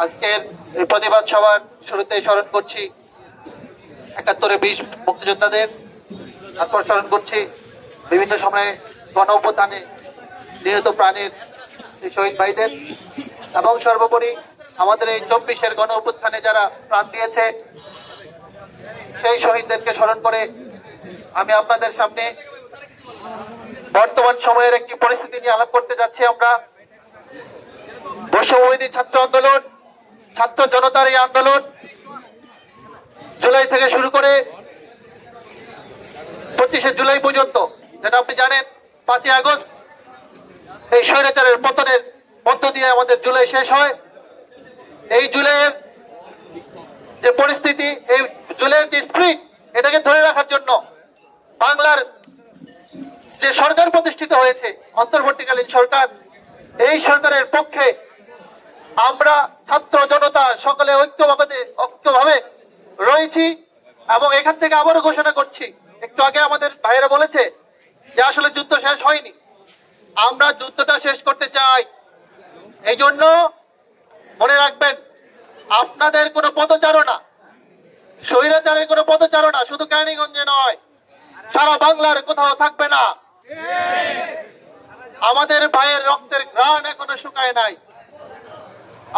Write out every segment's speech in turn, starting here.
আজকের এই প্রতিবাদ সভার শুরুতে স্মরণ করছি ৭১-এর বীর মুক্তিযোদ্ধাদের, তারপর স্মরণ করছি বিভিন্ন সময়ে গণ অভ্যুত্থানে নিহত প্রাণের শহীদ ভাইদের, এবং সর্বোপরি আমাদের এই ২৪-এর গণ অভ্যুত্থানে যারা প্রাণ দিয়েছে সেই শহীদদেরকে স্মরণ করে আমি আপনাদের সামনে বর্তমান সময়ের একটি পরিস্থিতি নিয়ে আলাপ করতে যাচ্ছি। আমরা বৈষম্যবিরোধী ছাত্র আন্দোলন, ছাত্র জনতার এই আন্দোলন জুলাই থেকে শুরু করে ২৫শে জুলাই পর্যন্ত, যেটা আপনি জানেন ৫ই আগস্ট এই স্বৈরাচারের পতনের মধ্য দিয়ে আমাদের জুলাই শেষ হয়। এই জুলাইয়ের যে পরিস্থিতি, এই জুলাইয়ের যে স্পিরিট, এটাকে ধরে রাখার জন্য বাংলার যে সরকার প্রতিষ্ঠিত হয়েছে অন্তর্বর্তীকালীন সরকার, এই সরকারের পক্ষে আমরা ছাত্র জনতা সকলে ঐক্যভাবে রয়েছি। এবং এখান থেকে আবারও ঘোষণা করছি, একটু আগে আমাদের ভাইয়েরা বলেছে যে আসলে যুদ্ধ শেষ হয়নি, আমরা যুদ্ধটা শেষ করতে চাই। এই জন্য মনে রাখবেন, আপনাদের কোনো পদচারণা, স্বৈরাচারের কোনো পদচারণা শুধু কেরানীগঞ্জে নয়, সারা বাংলার কোথাও থাকবে না। আমাদের ভাইয়ের রক্তের ঘ্রাণ এখনো শুকায় নাই।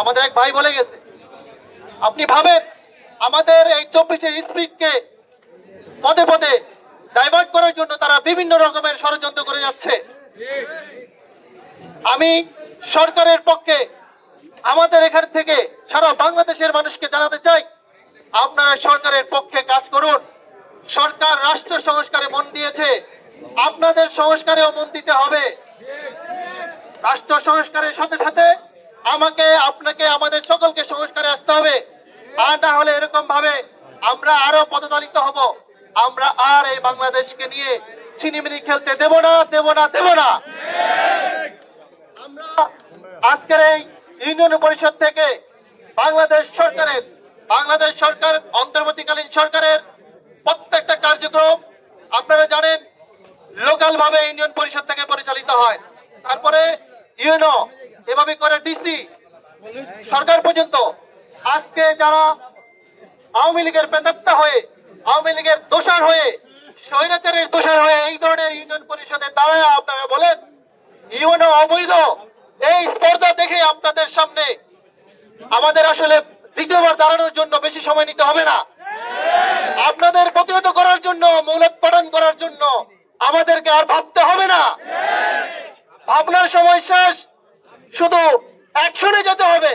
আমাদের এক ভাই বলে গেছে, আপনি ভাবেন আমাদের এই ২৪-এর স্পিরিটকে পদে পদে ডাইভার্ট করার জন্য তারা বিভিন্ন রকমের ষড়যন্ত্র করে যাচ্ছে। আমি সরকারের পক্ষে আমাদের এখান থেকে সারা বাংলাদেশের মানুষকে জানাতে চাই, আপনারা সরকারের পক্ষে কাজ করুন। সরকার রাষ্ট্র সংস্কারে মন দিয়েছে, আপনাদের সংস্কারেও মন দিতে হবে। রাষ্ট্র সংস্কারের সাথে সাথে আপনাকে আমাদের সকলকে সংস্কারে আসতে হবে। আর না হলে এরকম ভাবে আমরা আরো পদচালিত হব। আমরা আর এই বাংলাদেশকে নিয়ে ছিনিমিনি খেলতে দেব না। আমরা আজকের এই ইউনিয়ন পরিষদ থেকে বাংলাদেশ সরকার অন্তর্বর্তীকালীন সরকারের প্রত্যেকটা কার্যক্রম আপনারা জানেন লোকাল ভাবে ইউনিয়ন পরিষদ থেকে পরিচালিত হয়, তারপরে ইউনো, এভাবে করে ডিসি সরকার পর্যন্ত। আজকে যারা আওয়ামী লীগের প্রেতাত্মা হয়ে, আওয়ামী লীগের দোষর হয়ে, স্বৈরাচারের দোষর হয়ে এই ধরনের ইউনিয়ন পরিষদের দাঁড়ায় আপনারা বলেন ইউনো অবৈধ, এই স্পর্ধা দেখে আপনাদের সামনে আমাদের আসলে দ্বিতীয়বার দাঁড়ানোর জন্য বেশি সময় নিতে হবে না। আপনাদের প্রতিহত করার জন্য, মূলোৎপাটন করার জন্য আমাদেরকে আর ভাবতে হবে না। ভাবনার সময় শেষ, শুধু অ্যাকশনে যেতে হবে।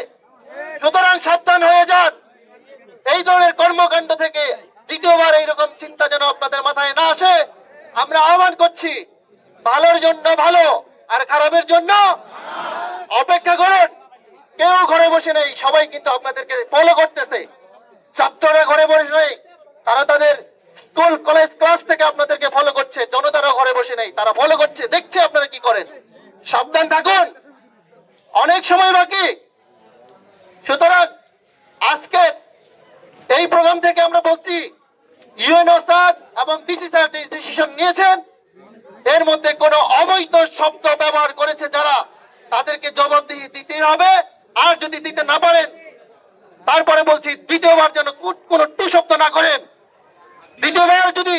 সুতরাং সাবধান হয়ে যান, এই ধরনের কর্মকাণ্ড থেকে দ্বিতীয়বার এইরকম চিন্তা যেন আপনাদের মাথায় না আসে। আমরা আহ্বান করছি, ভালোর জন্য ভালো আর খারাপের জন্য অপেক্ষা করুন। কেউ ঘরে বসে নেই, সবাই কিন্তু আপনাদেরকে ফলো করতেছে। ছাত্ররা ঘরে বসে নেই, তারা তাদের স্কুল কলেজ ক্লাস থেকে আপনাদেরকে ফলো করছে। জনতারা ঘরে বসে নেই, তারা ফলো করছে, দেখছে আপনারা কি করেন। সাবধান থাকুন, অনেক সময় বাকি। সুতরাং আজকে এই প্রোগ্রাম থেকে আমরা বলছি, ইউএনও স্যার এবং ডিসি স্যার যে ডিসিশন নিয়েছেন, এর মধ্যে কোনো অবৈধ শব্দ ব্যবহার করেছে যারা, তাদেরকে জবাবদিহি দিতে হবে। আর যদি দিতে না পারেন, তারপরে বলছি দ্বিতীয়বার যেন কোনো টু শব্দ না করেন। দ্বিতীয়বার যদি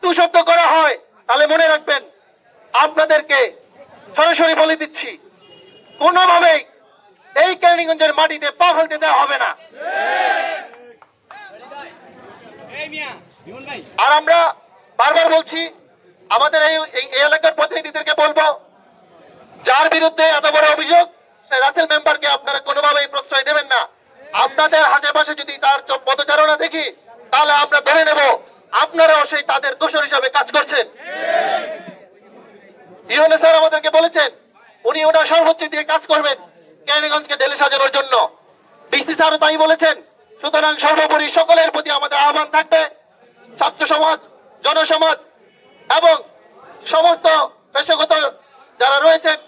টু শব্দ করা হয়, তাহলে মনে রাখবেন আপনাদেরকে সরাসরি বলে দিচ্ছি, কোনোভাবেই এই কেরানীগঞ্জের মাটিতে পা ফেলতে দেওয়া হবে না। আর আমরা বারবার বলছি, আমাদের এই এলাকার প্রতিনিধিদেরকে বলবো, যার বিরুদ্ধে এত বড় অভিযোগ, রাসেল মেম্বারকে আপনারা কোনোভাবেই প্রশ্রয় দেবেন না। আপনাদের আশেপাশে যদি তার পদচারণা দেখি, তাহলে আমরা ধরে নেব আপনারাও সেই তাদের দোষর হিসাবে কাজ করছেন। ইউএনও স্যার আমাদেরকে বলেছেন উনি ওটা সর্বোচ্চ দিয়ে কাজ করবেন কেরানীগঞ্জকে ঢেলে সাজানোর জন্য। ডিসি স্যারও তাই বলেছেন। সুতরাং সর্বোপরি সকলের প্রতি আমাদের আহ্বান থাকবে, ছাত্র সমাজ, জনসমাজ এবং সমস্ত পেশাগত যারা রয়েছেন,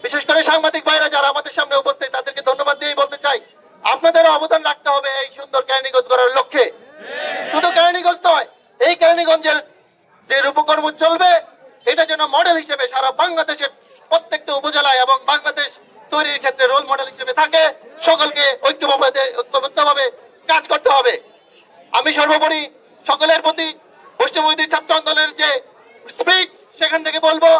বিশেষ করে সাংবাদিক ভাইরা যারা আমাদের সামনে উপস্থিত, তাদেরকে ধন্যবাদ দিয়ে বলতে চাই, আপনাদেরও অবদান রাখতে হবে এই সুন্দর কেরানীগঞ্জ করার লক্ষ্যে। শুধু কেরানীগঞ্জ নয়, এই কেরানীগঞ্জের যে রূপকর্ম চলবে, এটা যেন মডেল হিসেবে সারা বাংলাদেশের প্রত্যেকটা উপজেলায় এবং বাংলাদেশ তৈরির ক্ষেত্রে রোল মডেল হিসেবে থাকে। সকলকে ঐক্যবদ্ধভাবে কাজ করতে হবে। আমি সর্বোপরি সকলের প্রতি বৈষম্যবিরোধী ছাত্র আন্দোলনের যে স্পিরিট, সেখান থেকে বলবো,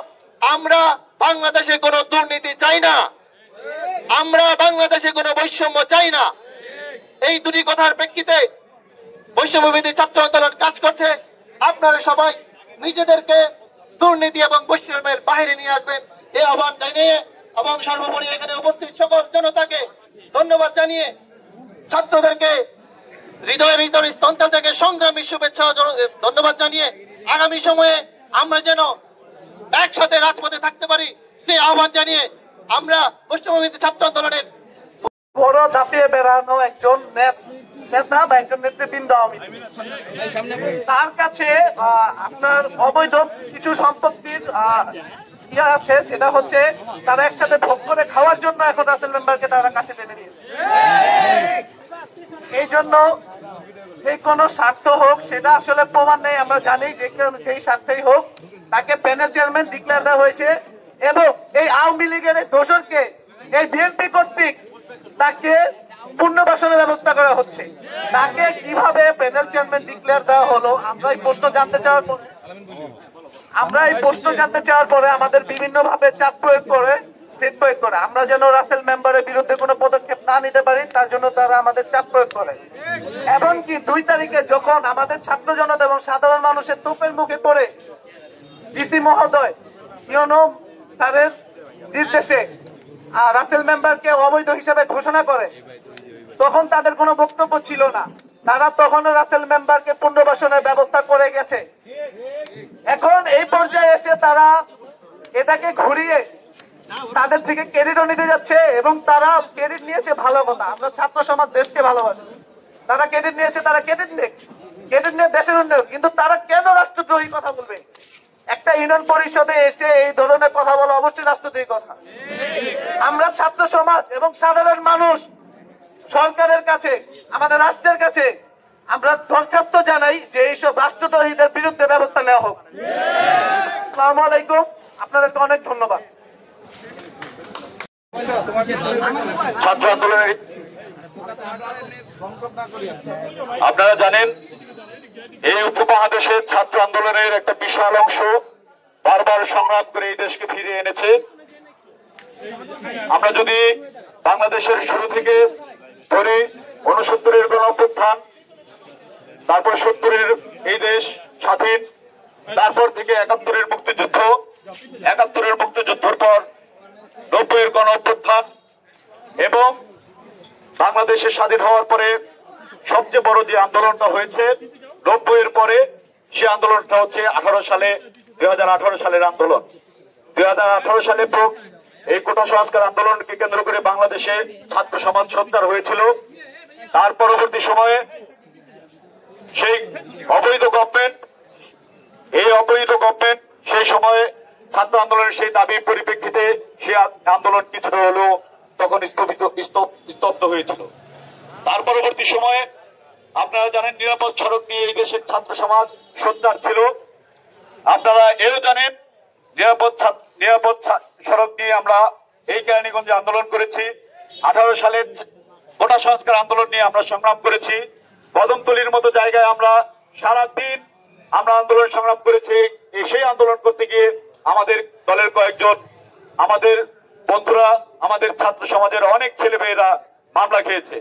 আমরা বাংলাদেশে কোনো দুর্নীতি চাই না, আমরা বাংলাদেশে কোনো বৈষম্য চাই না। এই দুটি কথার প্রেক্ষিতে বৈষম্যবিরোধী ছাত্র আন্দোলন কাজ করছে। আপনারা সবাই নিজেদেরকে দুর্নীতি এবং বৈষম্যের বাইরে নিয়ে আসবেন, এই আহ্বান জানিয়ে এবং সর্বোপরি এখানে উপস্থিত সকল জনতাকে ধন্যবাদ জানিয়ে, ছাত্রদেরকে হৃদয়ের স্তন্ত্র থেকে সংগ্রামী শুভেচ্ছা ধন্যবাদ জানিয়ে, আগামী সময়ে আমরা যেন একসাথে রাজপথে থাকতে পারি সেই আহ্বান জানিয়ে আমরা বৈষম্যবিরোধী ছাত্র আন্দোলনের বড় ঝাঁপিয়ে বেড়ানো একজন নেতা বা একজন নেতৃবৃন্দ, তার কাছে আপনার অবৈধ কিছু সম্পত্তির ইয়ে আছে, সেটা হচ্ছে তারা একসাথে ভোগ করে খাওয়ার জন্য এখন রাসেল মেম্বারকে তারা কাছে টেনে নিয়েছে। এই জন্য যে কোনো স্বার্থ হোক, সেটা আসলে প্রমাণ নেই, আমরা জানি যে সেই স্বার্থেই হোক তাকে প্যানেল চেয়ারম্যান ডিক্লেয়ার দেওয়া হয়েছে এবং এই আওয়ামী লীগের দোসরকে এই বিএনপি কর্তৃক তাকে পুনর্বাসনের ব্যবস্থা করা হচ্ছে। তাকে কিভাবে প্যানেল চেয়ারম্যান ডিক্লেয়ার দেওয়া হলো, আমরা এই প্রশ্ন জানতে চাওয়ার পরে আমাদের বিভিন্ন ভাবে চাপ প্রয়োগ করে আমরা যেন রাসেল মেম্বারের বিরুদ্ধে কোনো পদক্ষেপ না নিতে পারি, তার জন্য তারা আমাদের চাপ প্রয়োগ করে। এমনকি 2 তারিখে যখন আমাদের ছাত্র জনতা এবং সাধারণ মানুষের তোপের মুখে পড়ে ডিসি মহোদয় ইউনো স্যারের নির্দেশে রাসেল মেম্বারকে অবৈধ হিসাবে ঘোষণা করে, তখন তাদের কোনো বক্তব্য ছিল না। তারা তখনও রাসেল মেম্বারকে পুনর্বাসনের ব্যবস্থা করে গেছে। এখন এই পর্যায়ে এসে তারা এটাকে ঘুরিয়ে তাদের থেকে ক্রেডিটও নিতে যাচ্ছে এবং তারা ক্রেডিট নিয়েছে, ভালো কথা, আমরা ছাত্র সমাজ দেশকে ভালোবাসি, তারা ক্রেডিট নিয়েছে, তারা ক্রেডিট নিয়ে দেশের উন্নয়ন, কিন্তু তারা কেন রাষ্ট্রদ্রোহী কথা বলবে? একটা ইউনিয়ন পরিষদে এসে এই ধরনের কথা বলা অবশ্যই রাষ্ট্রদ্রোহী কথা। আমরা ছাত্র সমাজ এবং সাধারণ মানুষ সরকারের কাছে, আমাদের রাষ্ট্রের কাছে আমরা দরখাস্ত জানাই যে এইসব রাষ্ট্রদ্রোহীদের বিরুদ্ধে ব্যবস্থা নেওয়া হোক। আসসালামু আলাইকুম, আপনাদেরকে অনেক ধন্যবাদ। ছাত্র আন্দোলনের আপনারা জানেন, এই উপমহাদেশের ছাত্র আন্দোলনের একটা বিশাল অংশ বারবার সংগ্রাম করে এই দেশকে ফিরিয়ে এনেছে। আমরা যদি বাংলাদেশের শুরু থেকে ধরে 69-এর গণঅভ্যুত্থান, তারপর 70-এর এই দেশ স্বাধীন, তারপর থেকে 71-এর মুক্তিযুদ্ধ, 71-এর মুক্তিযুদ্ধের পর 90-এর গণঅভ্যুত্থান এবং বাংলাদেশের স্বাধীন হওয়ার পরে সবচেয়ে বড় যে আন্দোলনটা হয়েছে 90-এর পরে, সে আন্দোলনটা হচ্ছে 2018 সালের আন্দোলন। 2018 সালে এই কোটা সংস্কার আন্দোলনকে কেন্দ্র করে বাংলাদেশে ছাত্র সমাজ সঞ্চার হয়েছিল। তার পরবর্তী সময়ে সেই অবৈধ গভর্নমেন্ট সেই সময়ে ছাত্র আন্দোলনের সেই দাবির পরিপ্রেক্ষিতে সেই আন্দোলন কিছুটা হলেও তখন স্তব্ধ হয়েছিল। তার পরবর্তী সময়ে আপনারা জানেন, নিরাপদ সড়ক নিয়ে এই দেশের ছাত্র সমাজ সোচ্চার ছিল। আপনারা এও জানেন, নিরাপদ সড়ক নিয়ে আমরা এই কেরানীগঞ্জে আন্দোলন করেছি। 18 সালের কোটা সংস্কার আন্দোলন নিয়ে আমরা সংগ্রাম করেছি। কদমতলীর মতো জায়গায় আমরা সারাদিন আন্দোলন সংগ্রাম করেছি। সেই আন্দোলন করতে গিয়ে আমাদের দলের কয়েকজন, আমাদের বন্ধুরা, আমাদের ছাত্র সমাজের অনেক ছেলে মেয়েরা মামলা খেয়েছে।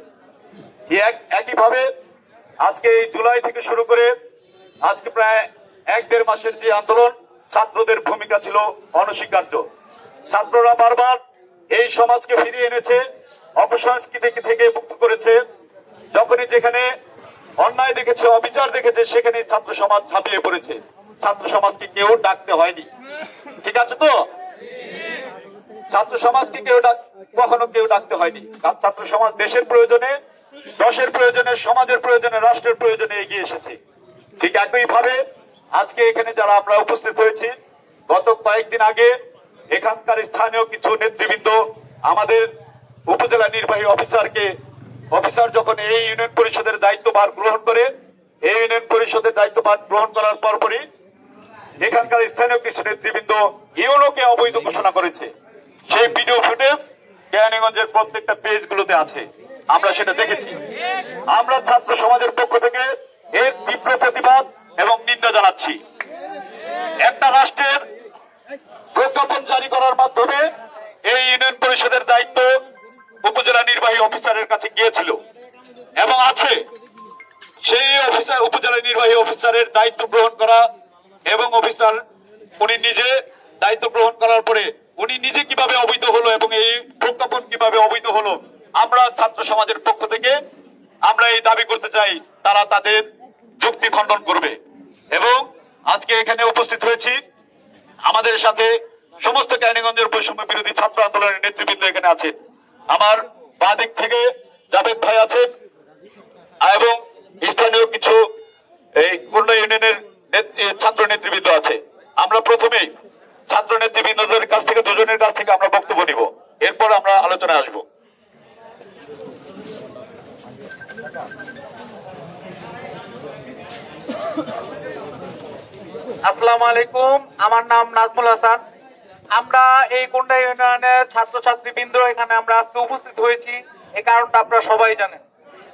একইভাবে আজকে এই জুলাই থেকে শুরু করে আজকে প্রায় 1-1.5 মাসের যে আন্দোলন, ছাত্রদের ভূমিকা ছিল অনস্বীকার্য। ছাত্ররা বারবার এই সমাজকে ফিরিয়ে এনেছে, অপসংস্কৃতি থেকে মুক্ত করেছে। যখনই যেখানে অন্যায় দেখেছে, অবিচার দেখেছে, সেখানে ছাত্র সমাজ ঝাঁপিয়ে পড়েছে। ছাত্র সমাজকে কেউ ডাকতে হয়নি, ঠিক আছে তো? ছাত্র সমাজকে কখনো কেউ ডাকতে হয়নি। ছাত্র সমাজ দেশের প্রয়োজনে, দশের প্রয়োজনে, সমাজের প্রয়োজনে, রাষ্ট্রের প্রয়োজনে এগিয়ে এসেছে। ঠিক একইভাবে আজকে এখানে যারা আমরা উপস্থিত হয়েছি, গত কয়েকদিন আগে এখানকার স্থানীয় কিছু নেতৃবৃন্দ আমাদের উপজেলা নির্বাহী অফিসার যখন এই ইউনিয়ন পরিষদের দায়িত্বভার গ্রহণ করে, এই ইউনিয়ন পরিষদের দায়িত্বভার গ্রহণ করার পরপরই এখানকার স্থানীয় কিছু নেতৃবৃন্দ ইউনোকে অবৈধ ঘোষণা করেছে। সেই ভিডিও ফুটেজ কেরানীগঞ্জের প্রত্যেকটা পেজ গুলোতে আছে, আমরা সেটা দেখেছি। আমরা ছাত্র সমাজের পক্ষ থেকে এর তীব্র প্রতিবাদ এবং নিন্দা জানাচ্ছি। একটা রাষ্ট্রের প্রজ্ঞাপন জারি করার মাধ্যমে এই ইউনিয়ন পরিষদের দায়িত্ব উপজেলা নির্বাহী অফিসারের কাছে গিয়েছিল এবং আছে। সেই উপজেলা নির্বাহী অফিসারের দায়িত্ব গ্রহণ করা এবং অফিসার উনি নিজে দায়িত্ব গ্রহণ করার পরে উনি নিজে কিভাবে অবৈধ হলো এবং এই প্রজ্ঞাপন কিভাবে অবৈধ হলো, আমরা ছাত্র সমাজের পক্ষ থেকে আমরা এই দাবি করতে চাই তারা তাদের যুক্তি খণ্ডন করবে। এবং আজকে এখানে উপস্থিত হয়েছি, আমাদের সাথে সমস্ত কেরানীগঞ্জের বৈষম্য বিরোধী ছাত্র আন্দোলনের নেতৃবৃন্দ এখানে আছেন। আমার বাঁ দিক থেকে জাভেদ ভাই আছেন এবং স্থানীয় কিছু এই কুন্ডা ইউনিয়নের ছাত্র নেতৃবৃন্দ আছে। আমরা প্রথমেই ছাত্র নেতৃবৃন্দদের কাছ থেকে দুজনের কাছ থেকে আমরা বক্তব্য নিব, এরপর আমরা আলোচনায় আসবো। আসসালামু আলাইকুম, আমার নাম নাজমুল হাসান। আমরা এই কোন্ডা ইউনিয়নের ছাত্রছাত্রী বৃন্দ এখানে আমরা আজকে উপস্থিত হয়েছি, এই কারণটা আপনারা সবাই জানেন।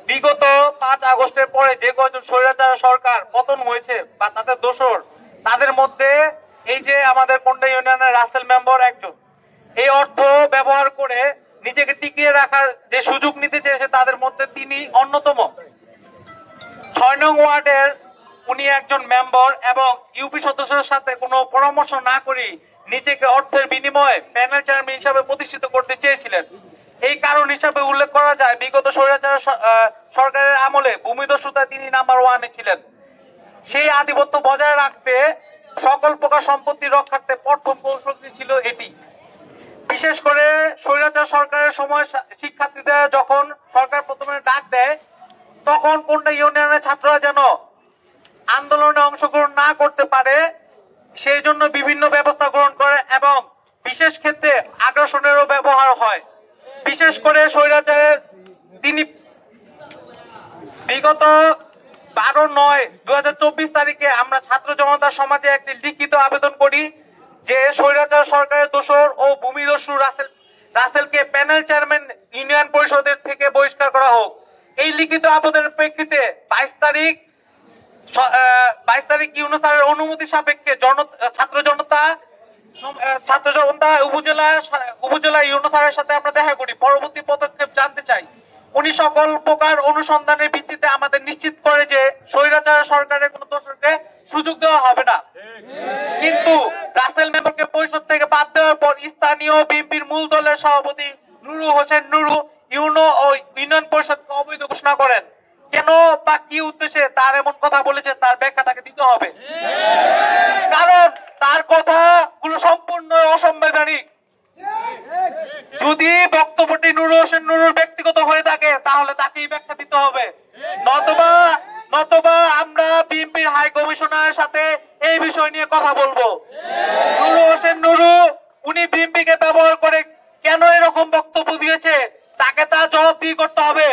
বিগত 5 আগস্টের পরে যে কয়জন স্বৈরাচার সরকার পতন হয়েছে বা তাদের দোসর, তাদের মধ্যে এই যে আমাদের কোন্ডা ইউনিয়নের রাসেল মেম্বার একজন, এই অর্থ ব্যবহার করে নিজেকে টিকিয়ে রাখার যে সুযোগ নিতে চেয়েছে তাদের মধ্যে তিনি অন্যতম। 6 নং ওয়ার্ডের উনি একজন মেম্বার এবং ইউপি সদস্যদের সাথে কোনো পরামর্শ না করে নিজেকে অর্থের বিনিময়ে প্যানেল চেয়ারম্যান হিসাবে প্রতিষ্ঠিত করতে চেয়েছিলেন। এই কারণ হিসাবে উল্লেখ করা যায় বিগত স্বৈরাচার সরকারের আমলে ভূমিদস্যুতায় তিনি নাম্বার 1-এ ছিলেন। সেই আধিপত্য বজায় রাখতে সকল প্রকার সম্পত্তি রক্ষার্থে প্রথম কৌশলটি ছিল এটি। বিশেষ করে স্বৈরাচার সরকারের সময় শিক্ষার্থীদের যখন সরকার প্রথমে ডাক দেয়, তখন কোন্ডা ইউনিয়নের ছাত্ররা যেন আন্দোলনে অংশগ্রহণ না করতে পারে সেই জন্য বিভিন্ন ব্যবস্থা গ্রহণ করে এবং বিশেষ ক্ষেত্রে আগ্রাসনেরও ব্যবহার হয়। বিশেষ করে স্বৈরাচারের তিনি বিগত 12/9/2024 তারিখে আমরা ছাত্র জনতা সমাজে একটি লিখিত আবেদন করি যে স্বৈরাচার সরকারের দোসর ও ভূমিদস্যু রাসেলকে প্যানেল চেয়ারম্যান ইউনিয়ন পরিষদের থেকে বহিষ্কার করা হোক। এই লিখিত আবেদনের প্রেক্ষিতে 22 তারিখ ইউনূস স্যারের অনুমতি সাপেক্ষে ছাত্র জনতা উপজেলা ইউনূস স্যারের সাথে আমরা দেখা করি, পরবর্তী পদক্ষেপ জানতে চাই। উনি সকল প্রকার অনুসন্ধানের ভিত্তিতে আমাদের নিশ্চিত করে যে স্বৈরাচার সরকারের কোন দোষরকে সুযোগ দেওয়া হবে না। কিন্তু রাসেল মেম্বারকে পরিষদ থেকে বাদ দেওয়ার পর স্থানীয় বিএনপির মূল দলের সভাপতি নুরু হোসেন নুরু ইউনিয়ন পরিষদকে অবৈধ ঘোষণা করেন। কেন বা কি উদ্দেশ্যে তার এমন কথা বলেছে তার ব্যাখ্যা তাকে দিতে হবে, কারণ তার কথাগুলো সম্পূর্ণ অসাংবিধানিক। যদি বক্তব্যটি নুরু হোসেন নুরুর ব্যক্তিগত হয়ে থাকে তাহলে তাকেই ব্যাখ্যা দিতে হবে, নতবা আমরা বিএনপির হাই কমিশনারের সাথে এই বিষয় নিয়ে কথা বলবো। নুরু হোসেন নুরু উনি বিএনপিকে ব্যবহার করে কেন এরকম বক্তব্য দিয়েছে তাকে তা জবাবদিহি করতে হবে,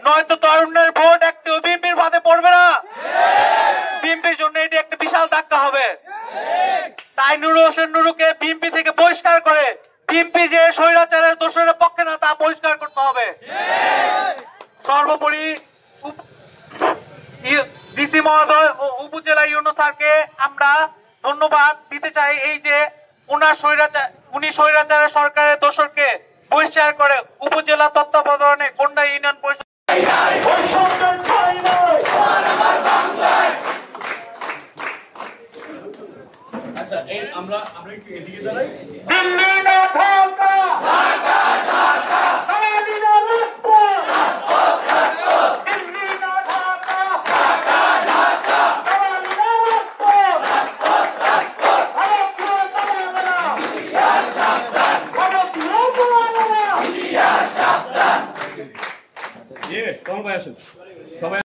নয়তো তরুণের ভোট একটি বিএনপির ভাতে পড়বে না, বিএনপির জন্য এটি একটা বিশাল ধাক্কা হবে। তাই নুরু হোসেন নুরুকে বিএনপি থেকে বহিষ্কার করে বিএনপি যে স্বৈরাচারের দোষরের পক্ষে না তা বহিষ্কার করতে হবে। সর্বোপরি ডিসি মহোদয় ও উপজেলা ইউনো স্যারকে আমরা ধন্যবাদ দিতে চাই, এই যে উনি স্বৈরাচারের সরকারের দোষরকে বহিষ্কার করে উপজেলা তত্ত্বাবধানে কোন্ডা ইউনিয়ন পরিষদ আচ্ছা, এই আমরা একটু এদিকে দাঁড়াই। দিল্লি না ঢাকা